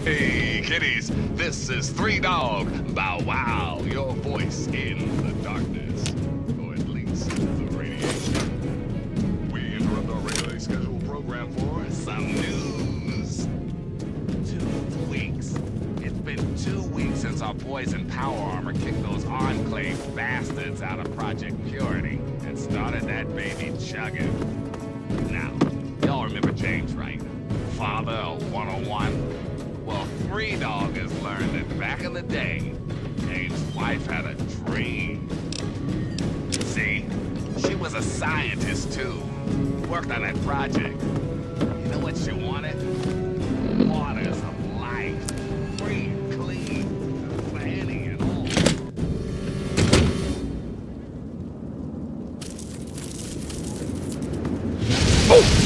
Hey, kiddies, this is Three Dog. Bow wow, your voice in the darkness. Or at least the radiation. We interrupt our regularly scheduled program for some news. 2 weeks. It's been 2 weeks since our boys in Power Armor kicked those Enclave bastards out of Project Purity and started that baby chugging. Now, y'all remember James, right? Father of 101? Well, Three Dog has learned that back in the day, James' wife had a dream. See, she was a scientist too. Worked on that project. You know what she wanted? Waters of life. Free and clean. For any and all. Oh!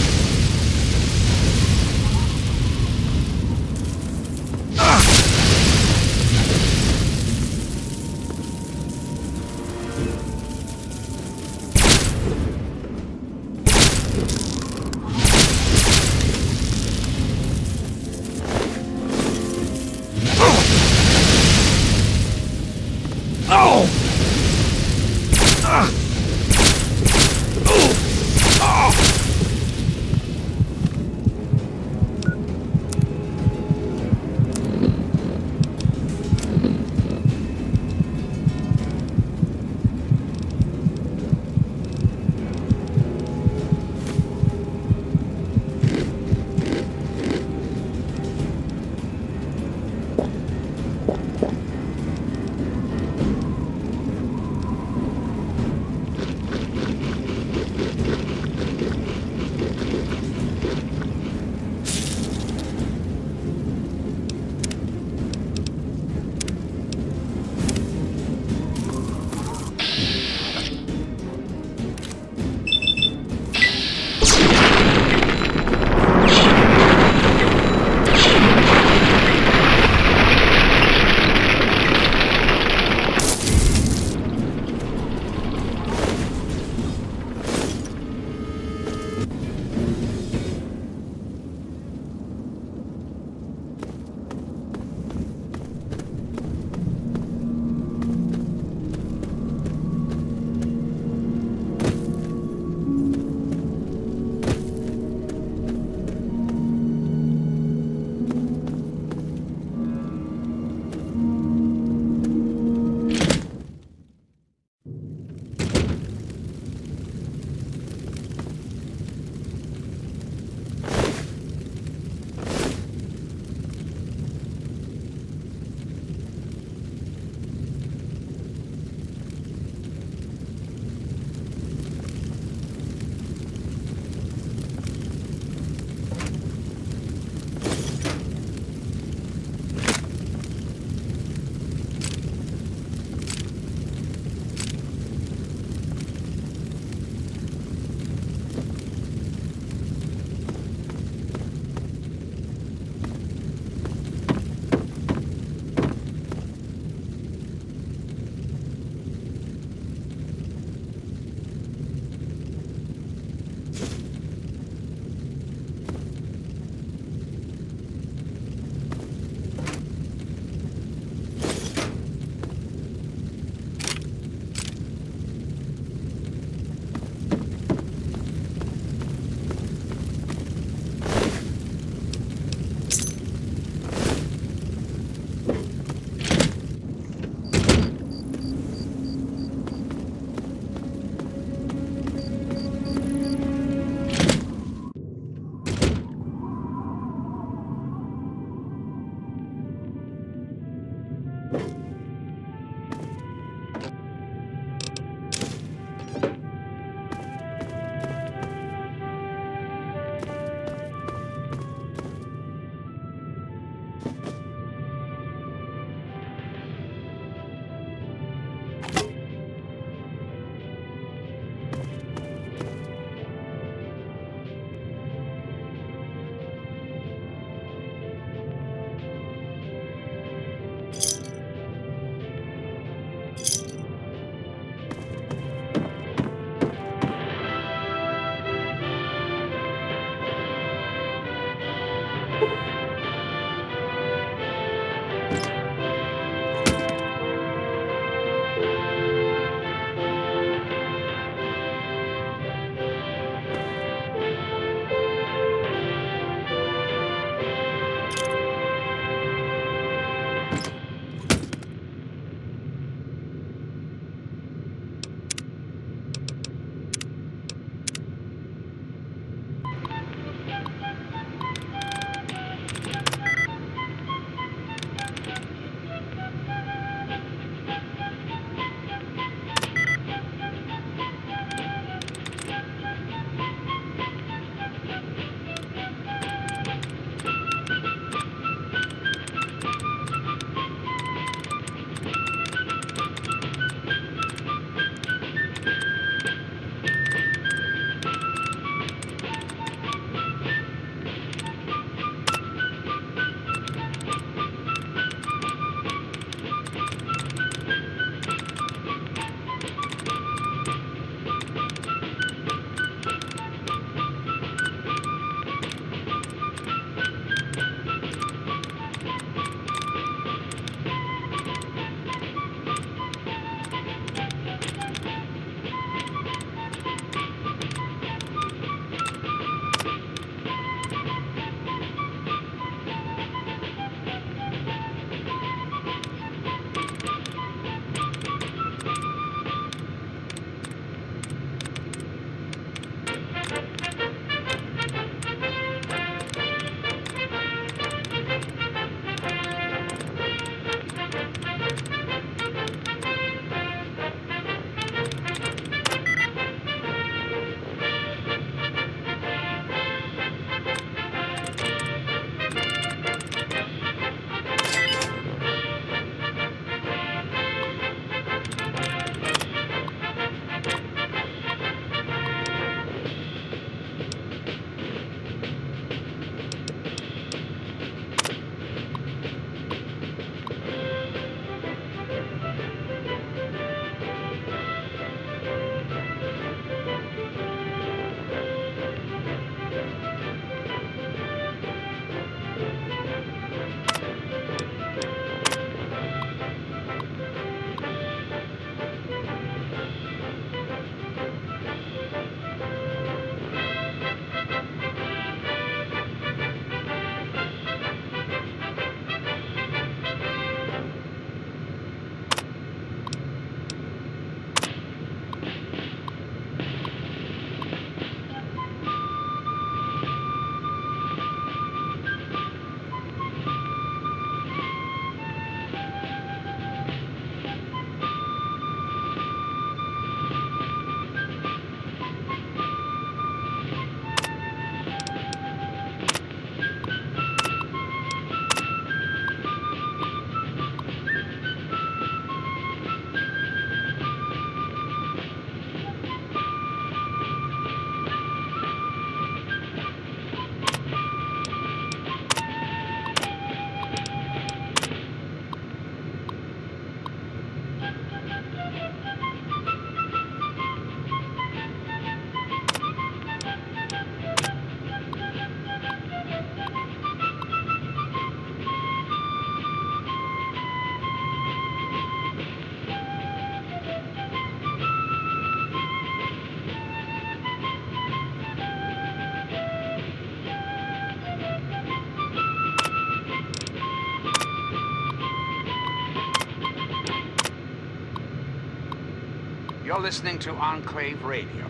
You're listening to Enclave Radio.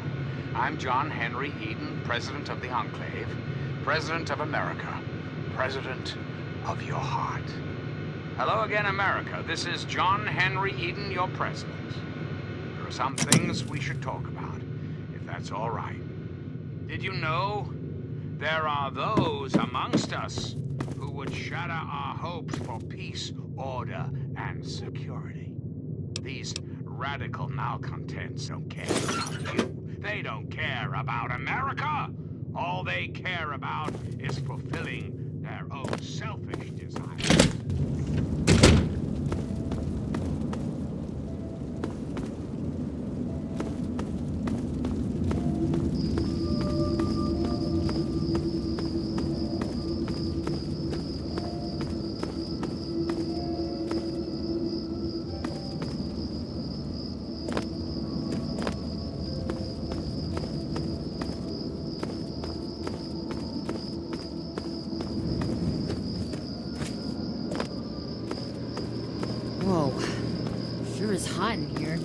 I'm John Henry Eden, President of the Enclave, President of America, President of your heart. Hello again, America. This is John Henry Eden, your President. There are some things we should talk about, if that's all right. Did you know there are those amongst us who would shatter our hopes for peace, order, and security? These radical malcontents don't care about you. They don't care about America. All they care about is fulfilling their own selfish desires. Whoa, sure is hot in here.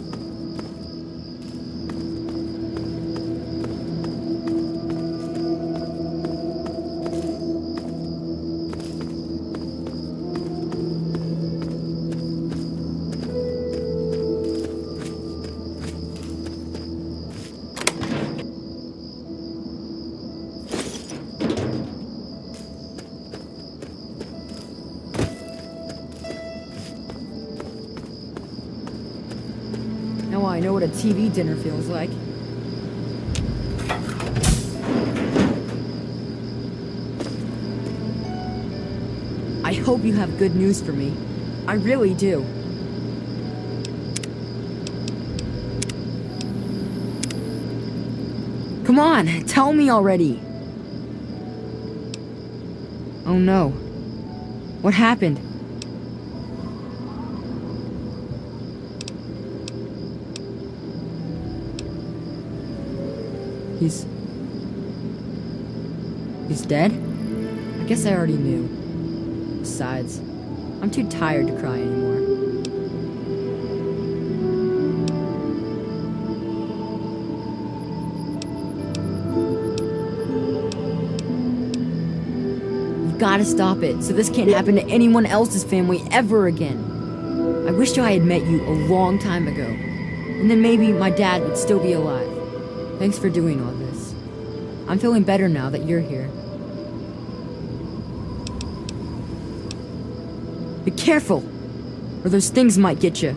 Now I know what a TV dinner feels like. I hope you have good news for me. I really do. Come on, tell me already. Oh no. What happened? He's dead? I guess I already knew. Besides, I'm too tired to cry anymore. You've gotta stop it, so this can't happen to anyone else's family ever again. I wish I had met you a long time ago, and then maybe my dad would still be alive. Thanks for doing all this. I'm feeling better now that you're here. Be careful, or those things might get you.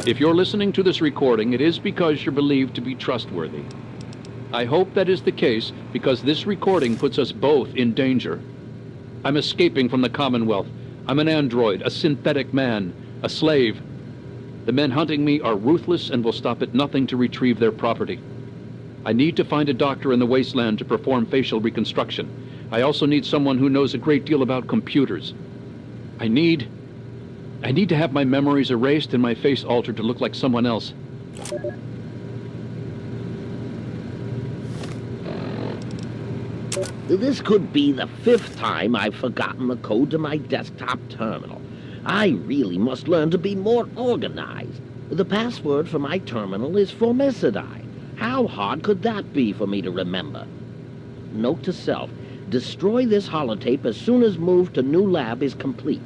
If you're listening to this recording, it is because you're believed to be trustworthy. I hope that is the case because this recording puts us both in danger. I'm escaping from the Commonwealth. I'm an android, a synthetic man, a slave. The men hunting me are ruthless and will stop at nothing to retrieve their property. I need to find a doctor in the wasteland to perform facial reconstruction. I also need someone who knows a great deal about computers. I need to have my memories erased and my face altered to look like someone else. This could be the 5th time I've forgotten the code to my desktop terminal. I really must learn to be more organized. The password for my terminal is Formicidae. How hard could that be for me to remember? Note to self, destroy this holotape as soon as move to new lab is complete.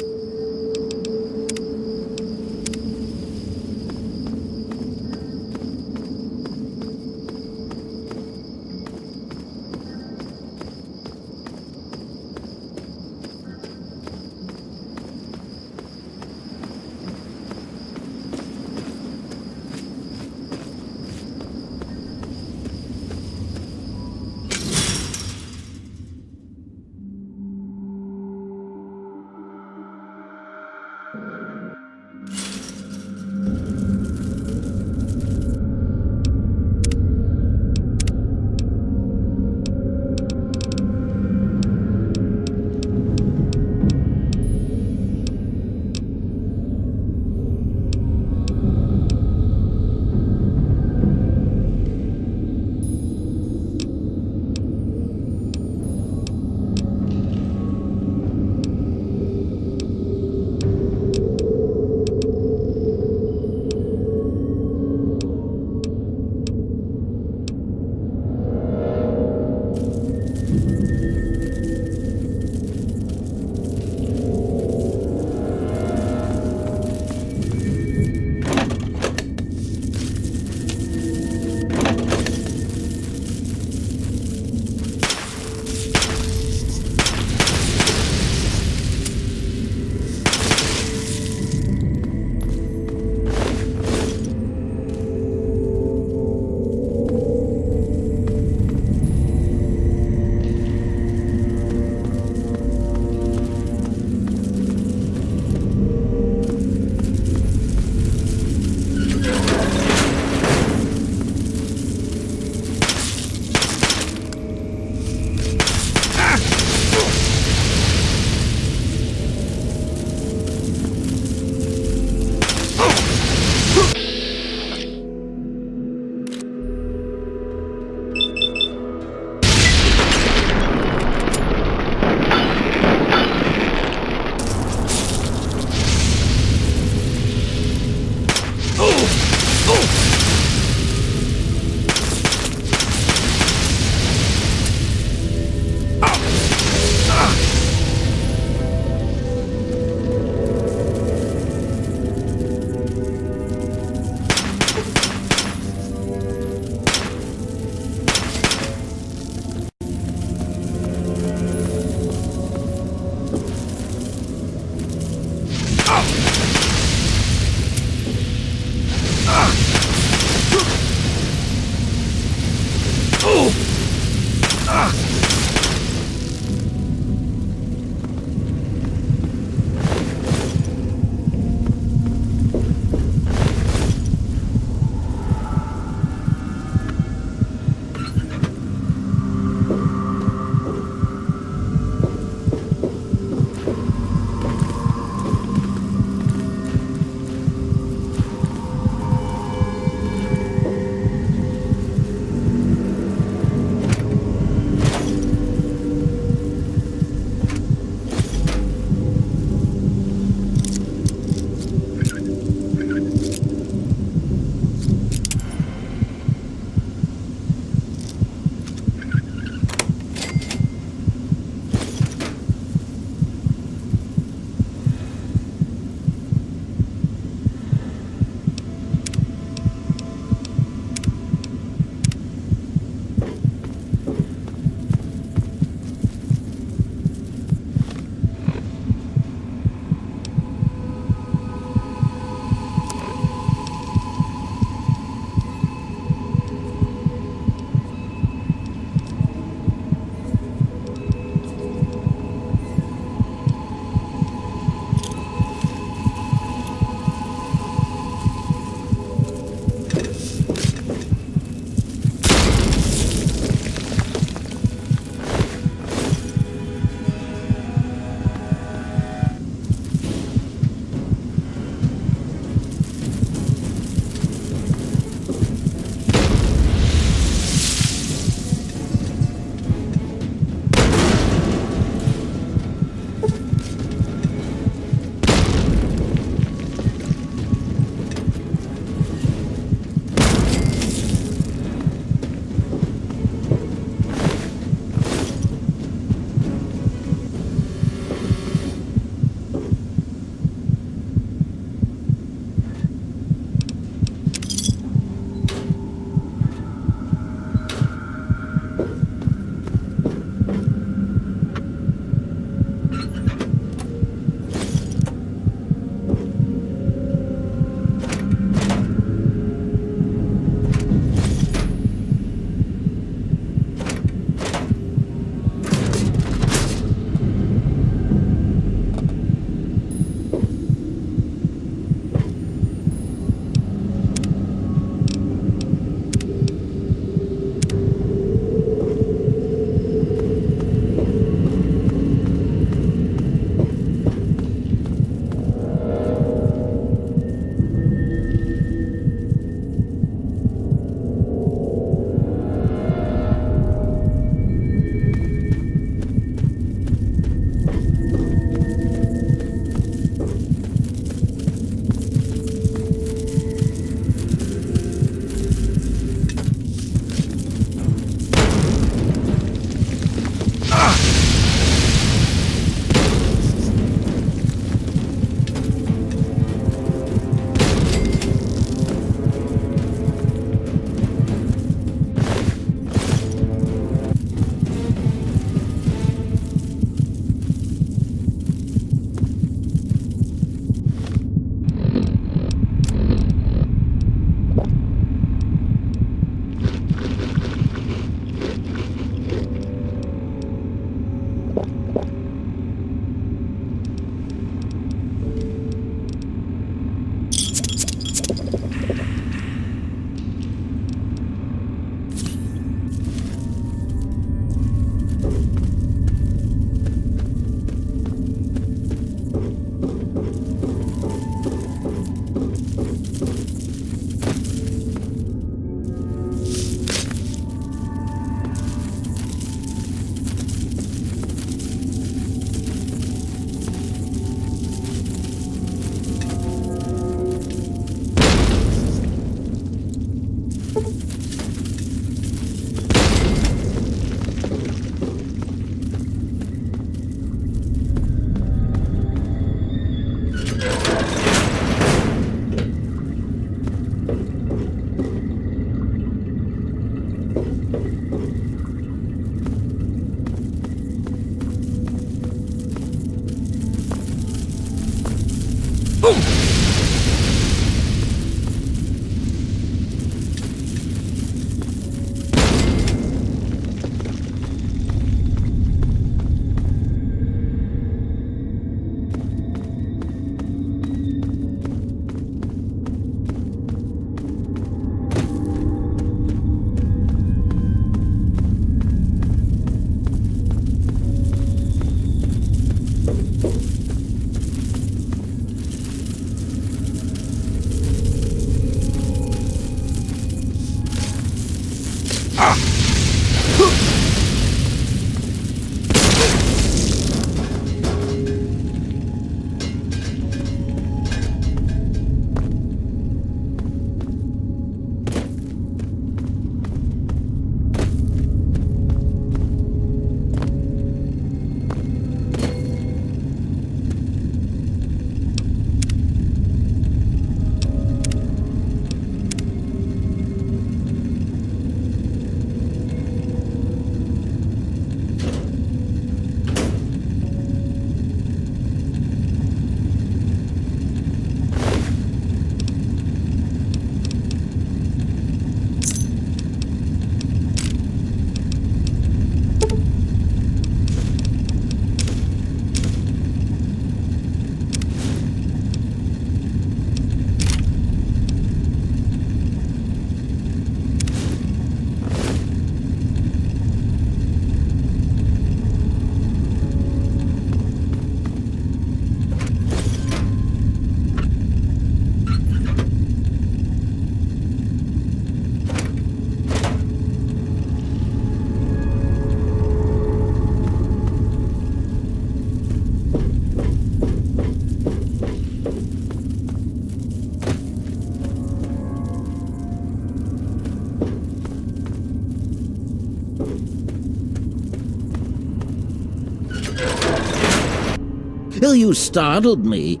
Well, you startled me.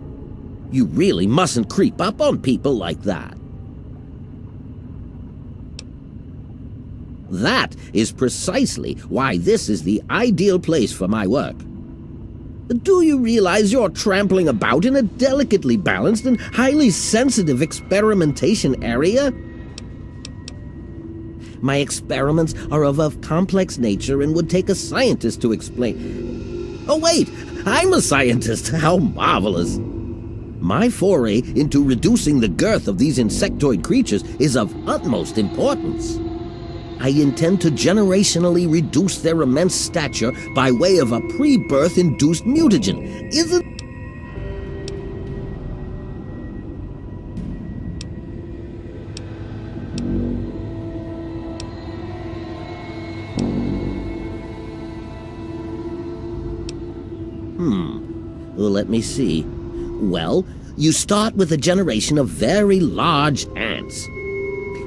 You really mustn't creep up on people like that. That is precisely why this is the ideal place for my work. Do you realize you're trampling about in a delicately balanced and highly sensitive experimentation area? My experiments are of a complex nature and would take a scientist to explain. Oh wait, I'm a scientist. How marvelous. My foray into reducing the girth of these insectoid creatures is of utmost importance. I intend to generationally reduce their immense stature by way of a pre-birth induced mutagen. Isn't... Well, let me see. Well, you start with a generation of very large ants.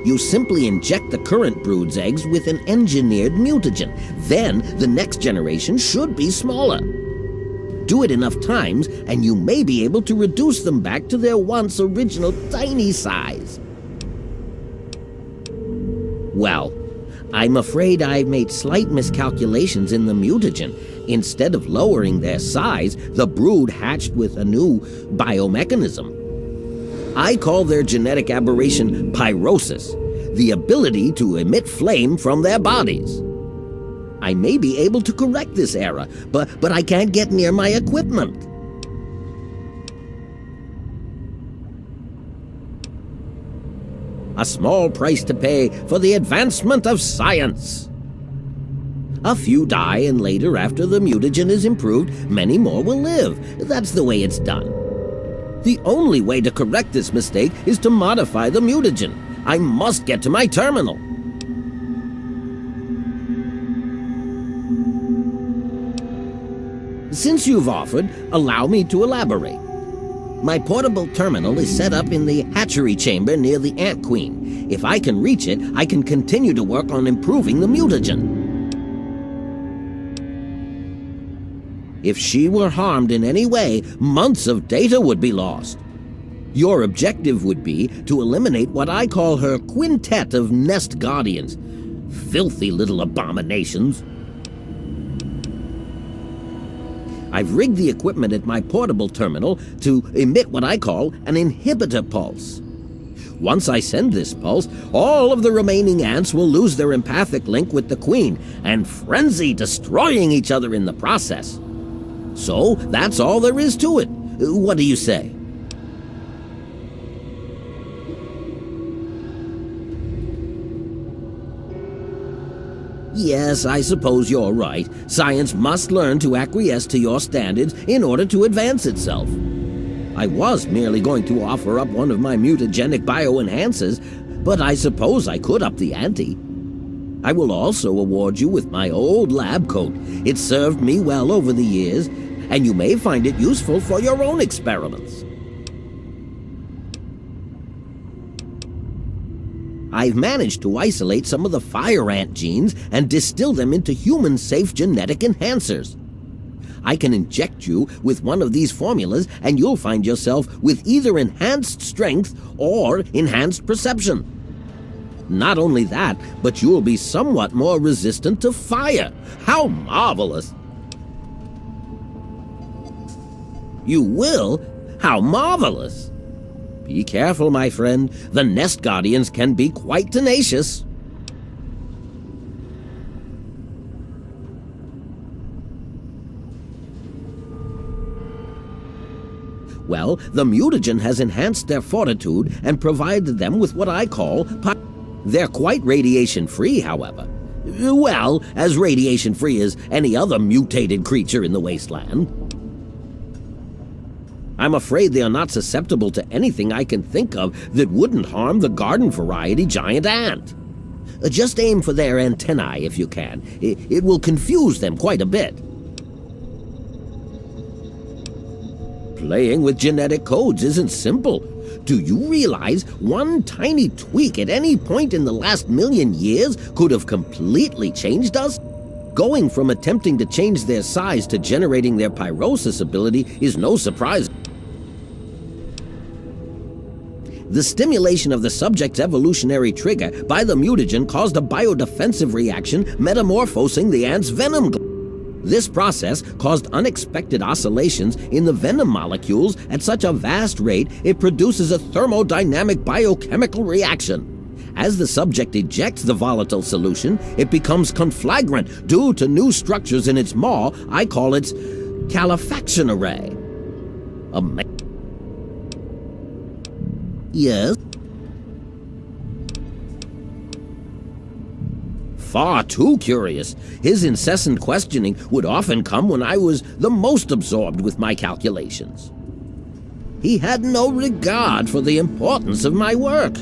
You simply inject the current brood's eggs with an engineered mutagen. Then the next generation should be smaller. Do it enough times, and you may be able to reduce them back to their once original tiny size. Well, I'm afraid I've made slight miscalculations in the mutagen. Instead of lowering their size, the brood hatched with a new biomechanism. I call their genetic aberration pyrosis, the ability to emit flame from their bodies. I may be able to correct this error, but I can't get near my equipment. A small price to pay for the advancement of science. A few die, and later, after the mutagen is improved, many more will live. That's the way it's done. The only way to correct this mistake is to modify the mutagen. I must get to my terminal. Since you've offered, allow me to elaborate. My portable terminal is set up in the hatchery chamber near the Ant Queen. If I can reach it, I can continue to work on improving the mutagen. If she were harmed in any way, months of data would be lost. Your objective would be to eliminate what I call her quintet of nest guardians. Filthy little abominations. I've rigged the equipment at my portable terminal to emit what I call an inhibitor pulse. Once I send this pulse, all of the remaining ants will lose their empathic link with the queen and frenzy, destroying each other in the process. So that's all there is to it. What do you say? Yes, I suppose you're right. Science must learn to acquiesce to your standards in order to advance itself. I was merely going to offer up one of my mutagenic bioenhancers, but I suppose I could up the ante. I will also award you with my old lab coat. It served me well over the years, and you may find it useful for your own experiments. I've managed to isolate some of the fire ant genes and distill them into human-safe genetic enhancers. I can inject you with one of these formulas and you'll find yourself with either enhanced strength or enhanced perception. Not only that, but you'll be somewhat more resistant to fire. How marvelous! You will? How marvelous! Be careful, my friend. The Nest Guardians can be quite tenacious. Well, the mutagen has enhanced their fortitude and provided them with what I call... They're quite radiation-free, however. Well, as radiation-free as any other mutated creature in the wasteland. I'm afraid they are not susceptible to anything I can think of that wouldn't harm the garden variety giant ant. Just aim for their antennae if you can. It will confuse them quite a bit. Playing with genetic codes isn't simple. Do you realize one tiny tweak at any point in the last 1,000,000 years could have completely changed us? Going from attempting to change their size to generating their pyrosis ability is no surprise. The stimulation of the subject's evolutionary trigger by the mutagen caused a biodefensive reaction metamorphosing the ant's venom gland. This process caused unexpected oscillations in the venom molecules at such a vast rate it produces a thermodynamic biochemical reaction. As the subject ejects the volatile solution, it becomes conflagrant due to new structures in its maw. I call its calefaction array. Yes? Far too curious. His incessant questioning would often come when I was the most absorbed with my calculations. He had no regard for the importance of my work.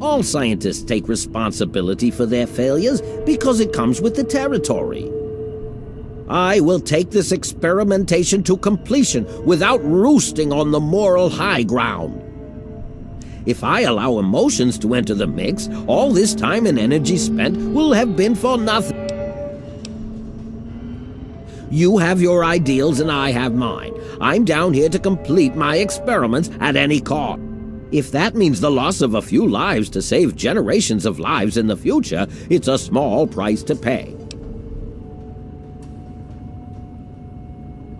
All scientists take responsibility for their failures because it comes with the territory. I will take this experimentation to completion without roosting on the moral high ground. If I allow emotions to enter the mix, all this time and energy spent will have been for nothing. You have your ideals and I have mine. I'm down here to complete my experiments at any cost. If that means the loss of a few lives to save generations of lives in the future, it's a small price to pay.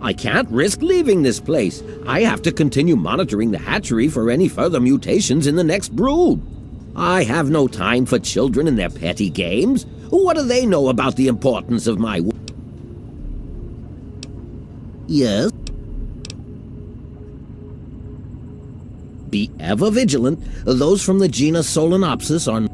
I can't risk leaving this place. I have to continue monitoring the hatchery for any further mutations in the next brood. I have no time for children and their petty games. What do they know about the importance of my work? Yes? Be ever vigilant. Those from the genus Solenopsis are...